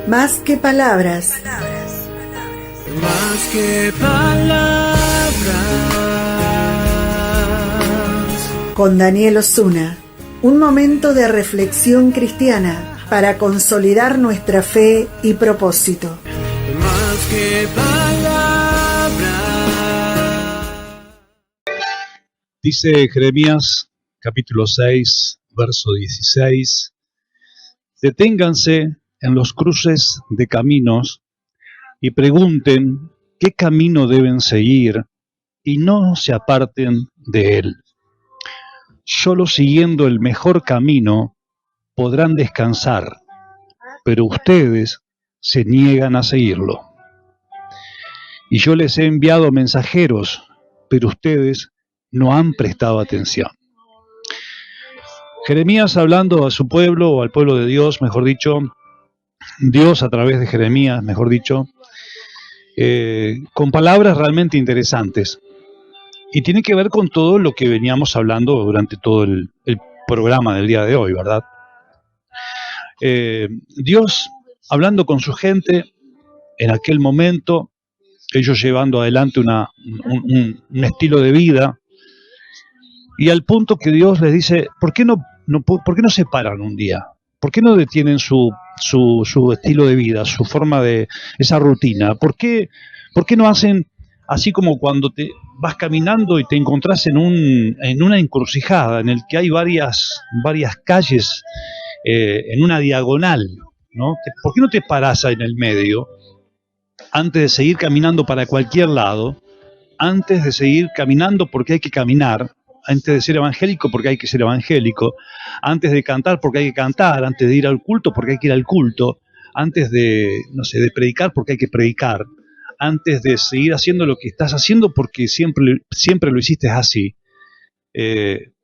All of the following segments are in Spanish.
Más que palabras. Más que palabras. Con Daniel Osuna. Un momento de reflexión cristiana para consolidar nuestra fe y propósito. Más que palabras. Dice Jeremías, capítulo 6, verso 16. Deténganse en los cruces de caminos y pregunten qué camino deben seguir y no se aparten de él. Solo siguiendo el mejor camino podrán descansar, pero ustedes se niegan a seguirlo. Y yo les he enviado mensajeros, pero ustedes no han prestado atención. Jeremías hablando a su pueblo, o al pueblo de Dios, mejor dicho, Dios a través de Jeremías, mejor dicho, con palabras realmente interesantes. Y tiene que ver con todo lo que veníamos hablando durante todo el programa del día de hoy, ¿verdad? Dios hablando con su gente en aquel momento, ellos llevando adelante un estilo de vida, y al punto que Dios les dice, ¿por qué no se paran un día? ¿Por qué no detienen su estilo de vida, su forma de esa rutina? ¿Por qué no hacen así como cuando te vas caminando y te encontrás en una encrucijada en el que hay varias calles en una diagonal, ¿no? ¿Por qué no te parás ahí en el medio antes de seguir caminando para cualquier lado, antes de seguir caminando porque hay que caminar, antes de ser evangélico porque hay que ser evangélico, antes de cantar porque hay que cantar, antes de ir al culto porque hay que ir al culto, antes de predicar porque hay que predicar, antes de seguir haciendo lo que estás haciendo porque siempre lo hiciste así?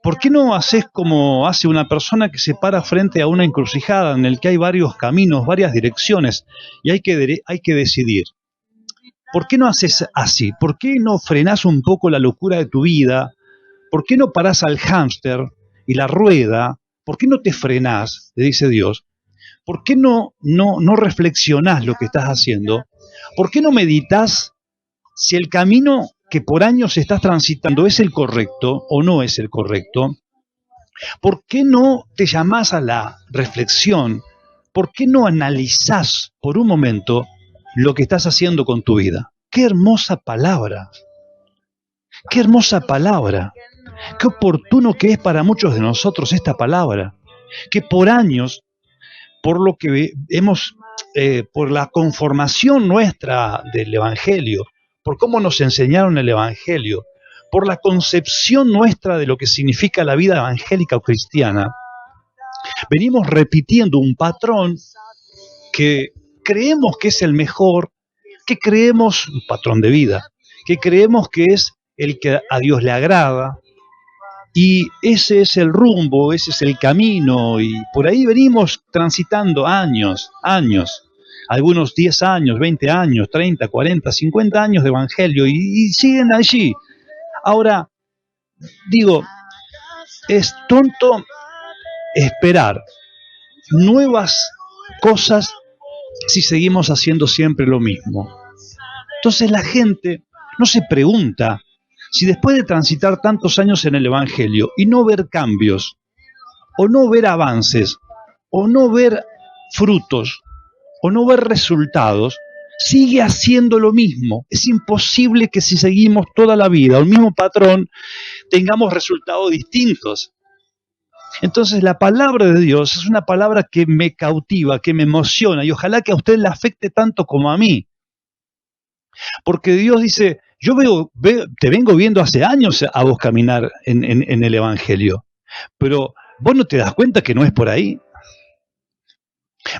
¿Por qué no haces como hace una persona que se para frente a una encrucijada en el que hay varios caminos, varias direcciones y hay que decidir? ¿Por qué no haces así? ¿Por qué no frenás un poco la locura de tu vida? ¿Por qué no parás al hámster y la rueda? ¿Por qué no te frenás? Le dice Dios. ¿Por qué no reflexionás lo que estás haciendo? ¿Por qué no meditas si el camino que por años estás transitando es el correcto o no es el correcto? ¿Por qué no te llamás a la reflexión? ¿Por qué no analizás por un momento lo que estás haciendo con tu vida? ¡Qué hermosa palabra! ¡Qué hermosa palabra! ¡Qué oportuno que es para muchos de nosotros esta palabra! Que por años, por lo que hemos, por la conformación nuestra del Evangelio, por cómo nos enseñaron el Evangelio, por la concepción nuestra de lo que significa la vida evangélica o cristiana, venimos repitiendo un patrón que creemos que es el mejor, que creemos, un patrón de vida, que creemos que es el que a Dios le agrada, y ese es el rumbo, ese es el camino, y por ahí venimos transitando años, algunos 10 años, 20 años, 30, 40, 50 años de evangelio, y siguen allí. Ahora, digo, es tonto esperar nuevas cosas si seguimos haciendo siempre lo mismo. Entonces la gente no se pregunta si después de transitar tantos años en el Evangelio y no ver cambios, o no ver avances, o no ver frutos, o no ver resultados, sigue haciendo lo mismo. Es imposible que si seguimos toda la vida el mismo patrón, tengamos resultados distintos. Entonces la palabra de Dios es una palabra que me cautiva, que me emociona, y ojalá que a usted le afecte tanto como a mí. Porque Dios dice, yo te vengo viendo hace años a vos caminar en el Evangelio, pero vos no te das cuenta que no es por ahí.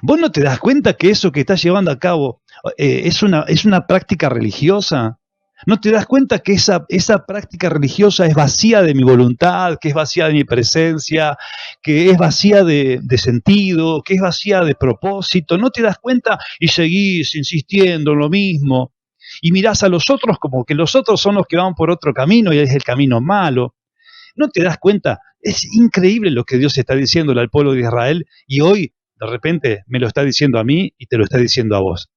Vos no te das cuenta que eso que estás llevando a cabo es una práctica religiosa. ¿No te das cuenta que esa práctica religiosa es vacía de mi voluntad, que es vacía de mi presencia, que es vacía de sentido, que es vacía de propósito? ¿No te das cuenta y seguís insistiendo en lo mismo? Y mirás a los otros como que los otros son los que van por otro camino y es el camino malo. ¿No te das cuenta? Es increíble lo que Dios está diciéndole al pueblo de Israel, y hoy de repente me lo está diciendo a mí y te lo está diciendo a vos.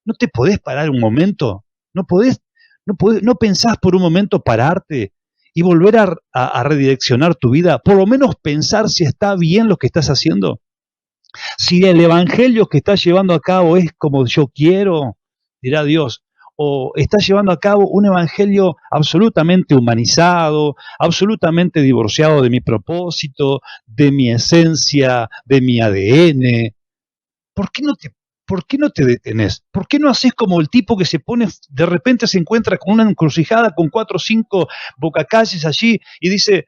¿No te podés parar un momento? ¿No pensás por un momento pararte y volver a redireccionar tu vida? Por lo menos pensar si está bien lo que estás haciendo. Si el evangelio que estás llevando a cabo es como yo quiero, dirá Dios, o estás llevando a cabo un evangelio absolutamente humanizado, absolutamente divorciado de mi propósito, de mi esencia, de mi ADN. ¿Por qué no te detenés? ¿Por qué no haces como el tipo que se pone, de repente se encuentra con una encrucijada con 4 o 5 bocacalles allí y dice,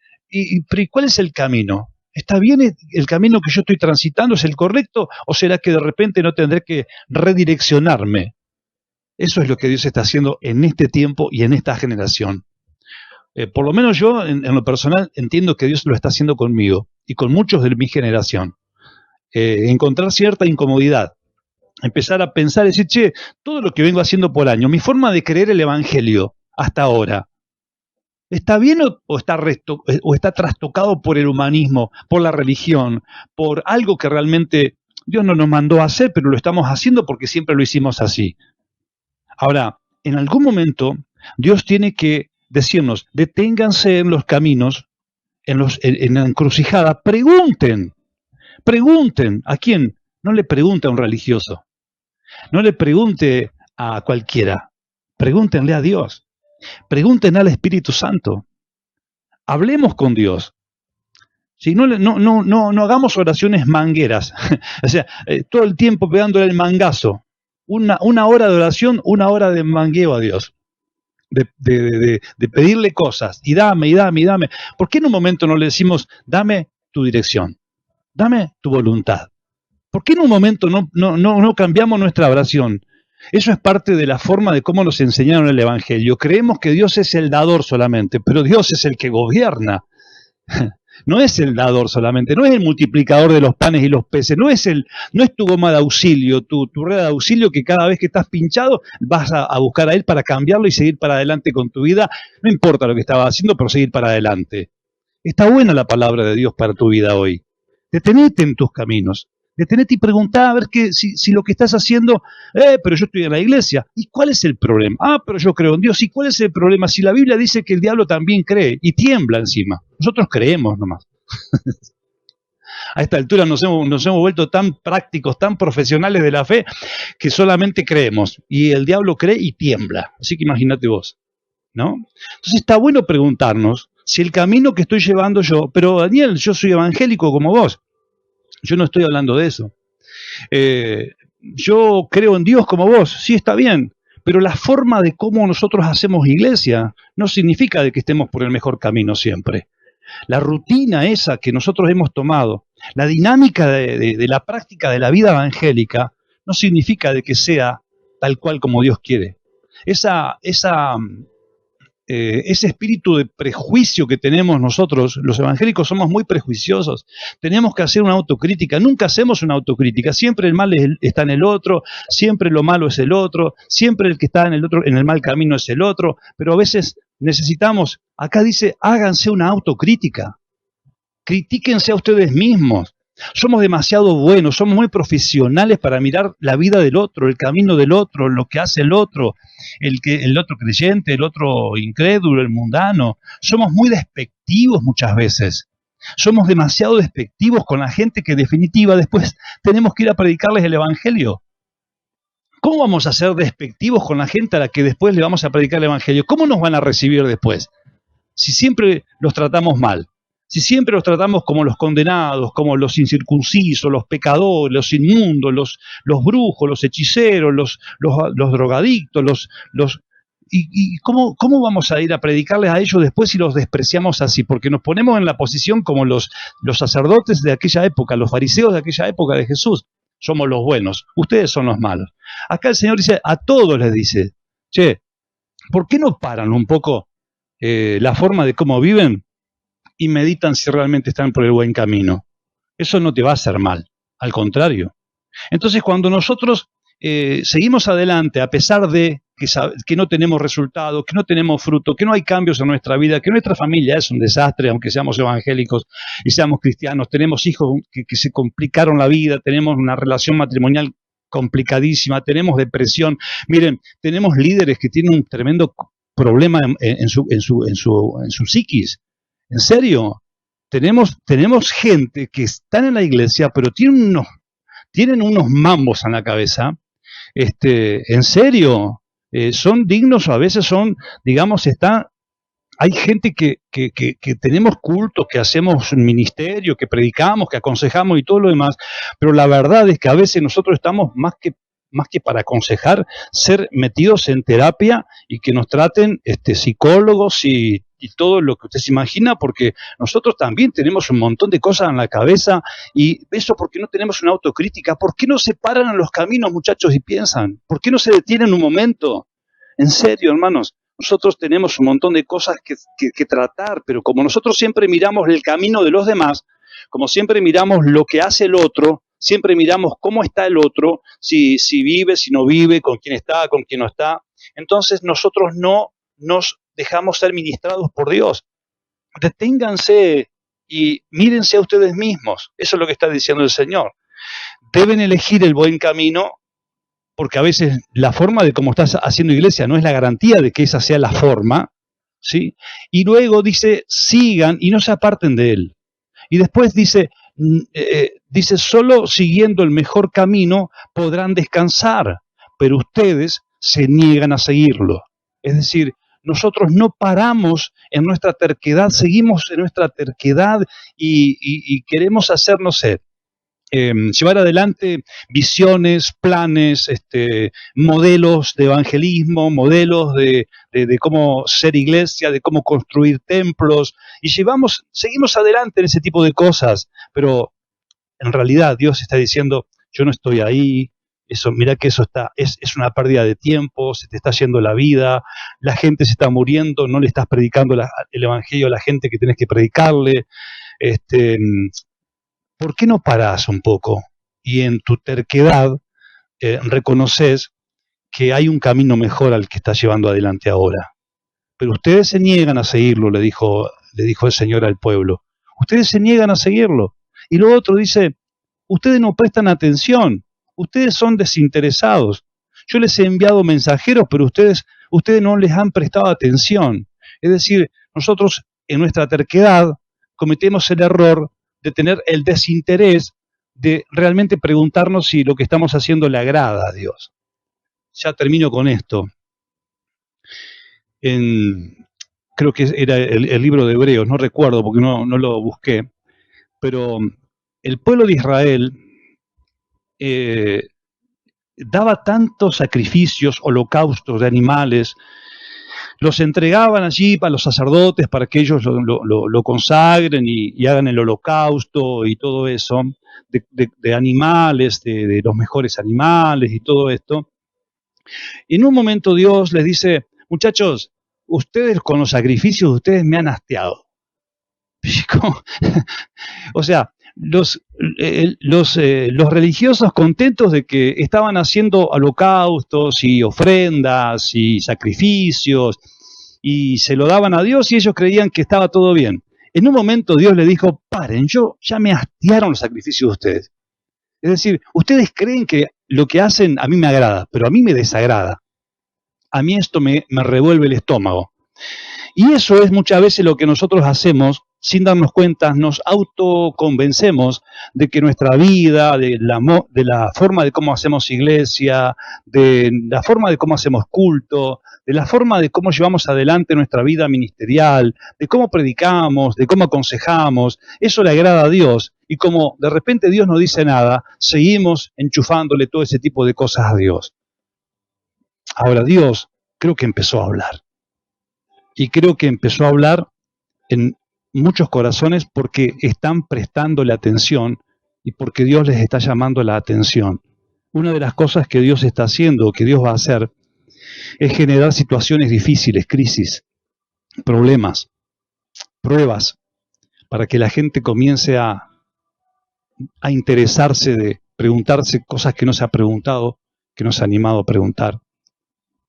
pero ¿cuál es el camino? ¿Está bien el camino que yo estoy transitando? ¿Es el correcto? ¿O será que de repente no tendré que redireccionarme? Eso es lo que Dios está haciendo en este tiempo y en esta generación. Por lo menos yo, en lo personal, entiendo que Dios lo está haciendo conmigo y con muchos de mi generación. Encontrar cierta incomodidad. Empezar a pensar y decir, che, todo lo que vengo haciendo por año, mi forma de creer el evangelio hasta ahora, ¿está bien o está trastocado por el humanismo, por la religión, por algo que realmente Dios no nos mandó a hacer, pero lo estamos haciendo porque siempre lo hicimos así? Ahora, en algún momento, Dios tiene que decirnos, deténganse en los caminos, en la encrucijada, pregunten. ¿A quién? No le pregunte a un religioso, no le pregunte a cualquiera, pregúntenle a Dios, pregúntenle al Espíritu Santo, hablemos con Dios. Si no hagamos oraciones mangueras, o sea, todo el tiempo pegándole el mangazo. Una hora de oración, 1 hora de mangueo a Dios, de pedirle cosas, y dame. ¿Por qué en un momento no le decimos, dame tu dirección, dame tu voluntad? ¿Por qué en un momento no cambiamos nuestra oración? Eso es parte de la forma de cómo nos enseñaron el Evangelio. Creemos que Dios es el dador solamente, pero Dios es el que gobierna. No es el dador solamente, no es el multiplicador de los panes y los peces, no es tu goma de auxilio, tu rueda de auxilio que cada vez que estás pinchado vas a buscar a Él para cambiarlo y seguir para adelante con tu vida. No importa lo que estabas haciendo, pero seguir para adelante. Está buena la palabra de Dios para tu vida hoy. Detenete en tus caminos. Detenete y preguntá a ver si lo que estás haciendo, pero yo estoy en la iglesia. ¿Y cuál es el problema? Pero yo creo en Dios. ¿Y cuál es el problema? Si la Biblia dice que el diablo también cree y tiembla encima. Nosotros creemos nomás. A esta altura nos hemos vuelto tan prácticos, tan profesionales de la fe, que solamente creemos. Y el diablo cree y tiembla. Así que imagínate vos, ¿no? Entonces está bueno preguntarnos si el camino que estoy llevando yo, pero Daniel, yo soy evangélico como vos. Yo no estoy hablando de eso. Yo creo en Dios como vos, sí, está bien, pero la forma de cómo nosotros hacemos iglesia no significa de que estemos por el mejor camino siempre. La rutina esa que nosotros hemos tomado, la dinámica de la práctica de la vida evangélica, no significa de que sea tal cual como Dios quiere. Ese espíritu de prejuicio que tenemos nosotros, los evangélicos somos muy prejuiciosos, tenemos que hacer una autocrítica, nunca hacemos una autocrítica, siempre el mal está en el otro, siempre lo malo es el otro, siempre el que está en el mal camino es el otro, pero a veces necesitamos, acá dice, háganse una autocrítica, critíquense a ustedes mismos. Somos demasiado buenos, somos muy profesionales para mirar la vida del otro, el camino del otro, lo que hace el otro creyente, el otro incrédulo, el mundano. Somos muy despectivos muchas veces. Somos demasiado despectivos con la gente que en definitiva después tenemos que ir a predicarles el Evangelio. ¿Cómo vamos a ser despectivos con la gente a la que después le vamos a predicar el Evangelio? ¿Cómo nos van a recibir después? Si siempre los tratamos mal. Si siempre los tratamos como los condenados, como los incircuncisos, los pecadores, los inmundos, los brujos, los hechiceros, los drogadictos, ¿y cómo vamos a ir a predicarles a ellos después si los despreciamos así? Porque nos ponemos en la posición como los sacerdotes de aquella época, los fariseos de aquella época de Jesús. Somos los buenos, ustedes son los malos. Acá el Señor dice, a todos les dice, che, ¿por qué no paran un poco la forma de cómo viven y meditan si realmente están por el buen camino? Eso no te va a hacer mal, al contrario. Entonces, cuando nosotros seguimos adelante, a pesar de que no tenemos resultados, que no tenemos fruto, que no hay cambios en nuestra vida, que nuestra familia es un desastre, aunque seamos evangélicos y seamos cristianos, tenemos hijos que se complicaron la vida, tenemos una relación matrimonial complicadísima, tenemos depresión. Miren, tenemos líderes que tienen un tremendo problema en su psiquis. ¿En serio? Tenemos gente que están en la iglesia, pero tienen unos mambos en la cabeza. ¿En serio? Son dignos, o a veces son, digamos, hay gente que tenemos cultos, que hacemos un ministerio, que predicamos, que aconsejamos y todo lo demás, pero la verdad es que a veces nosotros estamos más que para aconsejar, ser metidos en terapia y que nos traten psicólogos y todo lo que usted se imagina, porque nosotros también tenemos un montón de cosas en la cabeza, y eso porque no tenemos una autocrítica. ¿Por qué no se paran en los caminos, muchachos, y piensan? ¿Por qué no se detienen un momento? En serio, hermanos, nosotros tenemos un montón de cosas que tratar, pero como nosotros siempre miramos el camino de los demás, como siempre miramos lo que hace el otro, siempre miramos cómo está el otro, si vive, si no vive, con quién no está, entonces nosotros no nos dejamos ser ministrados por Dios. Deténganse y mírense a ustedes mismos. Eso es lo que está diciendo el Señor. Deben elegir el buen camino, porque a veces la forma de cómo estás haciendo iglesia no es la garantía de que esa sea la forma, ¿sí? Y luego dice, sigan y no se aparten de él. Y después dice, solo siguiendo el mejor camino podrán descansar, pero ustedes se niegan a seguirlo. Es decir, nosotros no paramos en nuestra terquedad, seguimos en nuestra terquedad y queremos hacer, no sé, llevar adelante visiones, planes, modelos de evangelismo, modelos de cómo ser iglesia, de cómo construir templos, y seguimos adelante en ese tipo de cosas, pero en realidad Dios está diciendo, yo no estoy ahí. Mirá que eso es una pérdida de tiempo, se te está yendo la vida, la gente se está muriendo, no le estás predicando el evangelio a la gente que tenés que predicarle. ¿Por qué no parás un poco y en tu terquedad reconoces que hay un camino mejor al que estás llevando adelante ahora? Pero ustedes se niegan a seguirlo, le dijo el Señor al pueblo. Ustedes se niegan a seguirlo. Y lo otro dice, ustedes no prestan atención. Ustedes son desinteresados. Yo les he enviado mensajeros, pero ustedes no les han prestado atención. Es decir, nosotros en nuestra terquedad cometemos el error de tener el desinterés de realmente preguntarnos si lo que estamos haciendo le agrada a Dios. Ya termino con esto. Creo que era el libro de Hebreos, no recuerdo porque no lo busqué, pero el pueblo de Israel daba tantos sacrificios, holocaustos de animales, los entregaban allí para los sacerdotes, para que ellos lo consagren y hagan el holocausto y todo eso, de animales, de los mejores animales y todo esto. Y en un momento Dios les dice, muchachos, ustedes con los sacrificios de ustedes me han hastiado. O sea, los religiosos contentos de que estaban haciendo holocaustos y ofrendas y sacrificios y se lo daban a Dios y ellos creían que estaba todo bien. En un momento Dios les dijo, paren, ya me hastiaron los sacrificios de ustedes. Es decir, ustedes creen que lo que hacen a mí me agrada, pero a mí me desagrada. A mí esto me revuelve el estómago. Y eso es muchas veces lo que nosotros hacemos sin darnos cuenta, nos autoconvencemos de que nuestra vida, de la forma de cómo hacemos iglesia, de la forma de cómo hacemos culto, de la forma de cómo llevamos adelante nuestra vida ministerial, de cómo predicamos, de cómo aconsejamos, eso le agrada a Dios. Y como de repente Dios no dice nada, seguimos enchufándole todo ese tipo de cosas a Dios. Ahora Dios creo que empezó a hablar. Y creo que empezó a hablar en muchos corazones porque están prestándole atención y porque Dios les está llamando la atención. Una de las cosas que Dios está haciendo, que Dios va a hacer, es generar situaciones difíciles, crisis, problemas, pruebas, para que la gente comience a interesarse, de preguntarse cosas que no se ha preguntado, que no se ha animado a preguntar.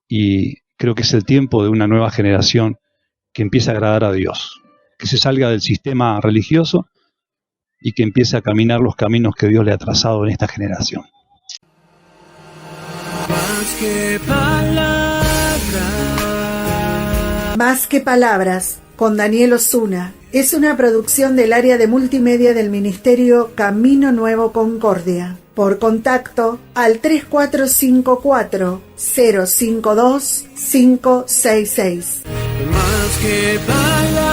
y creo que es el tiempo de una nueva generación que empiece a agradar a Dios, que se salga del sistema religioso y que empiece a caminar los caminos que Dios le ha trazado en esta generación. Más que palabras. Más que palabras, con Daniel Osuna, es una producción del área de multimedia del Ministerio Camino Nuevo Concordia. Por contacto al 3454-052-566. Más que palabras.